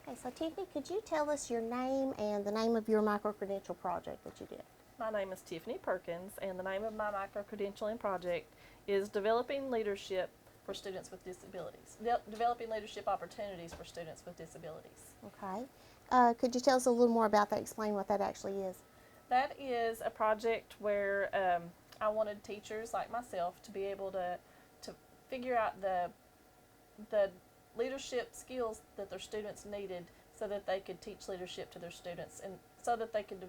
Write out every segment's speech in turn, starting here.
Okay, so Tiffany, could you tell us your name and the name of your micro-credential project that you did? My name is Tiffany Perkins, and the name of my micro-credentialing project is Developing Leadership for Students with Disabilities. Developing Leadership Opportunities for Students with Disabilities. Okay. Could you tell us a little more about that, explain what that actually is? That is a project where I wanted teachers like myself to be able to figure out the leadership skills that their students needed so that they could teach leadership to their students and so that they could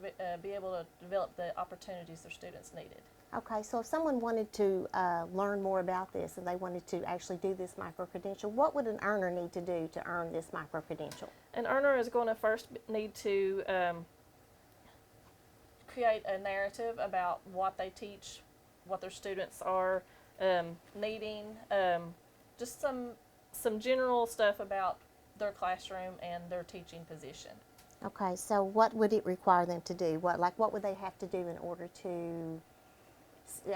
be able to develop the opportunities their students needed. Okay, so if someone wanted to learn more about this and they wanted to actually do this micro-credential, what would an earner need to do to earn this micro-credential? An earner is going to first need to create a narrative about what they teach, what their students are needing, just some general stuff about their classroom and their teaching position. Okay, so what would it require them to do? What would they have to do in order to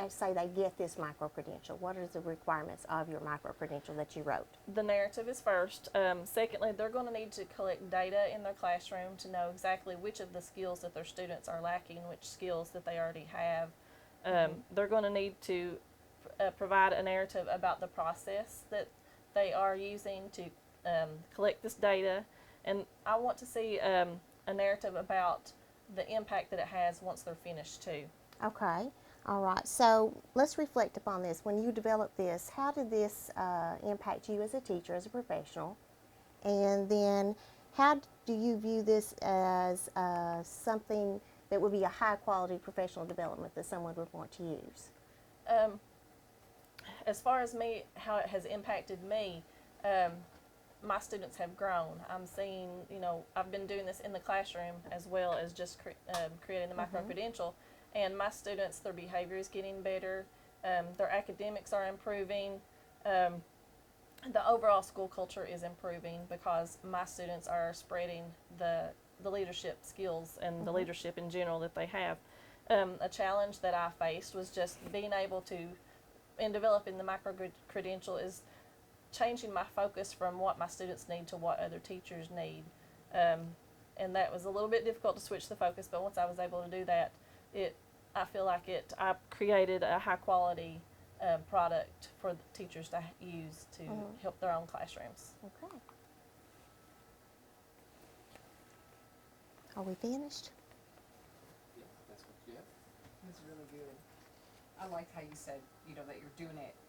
say they get this micro-credential? What are the requirements of your micro-credential that you wrote? The narrative is first. Secondly, they're going to need to collect data in their classroom to know exactly which of the skills that their students are lacking, which skills that they already have. They're going to need to provide a narrative about the process that they are using to collect this data. And I want to see a narrative about the impact that it has once they're finished too. Okay, all right. So let's reflect upon this. When you developed this, how did this impact you as a teacher, as a professional? And then how do you view this as something that would be a high quality professional development that someone would want to use? As far as me, how it has impacted me, my students have grown. I'm seeing, I've been doing this in the classroom as well as just creating the micro-credential, and my students, their behavior is getting better, their academics are improving, the overall school culture is improving because my students are spreading the leadership skills and the leadership in general that they have. A challenge that I faced was just being able to, in developing the micro-credential, is changing my focus from what my students need to what other teachers need. And that was a little bit difficult to switch the focus, but once I was able to do that, I feel like I created a high quality product for the teachers to use to help their own classrooms. Okay. Are we finished? Yeah, that's what you have. That's really good. I liked how you said, that you're doing it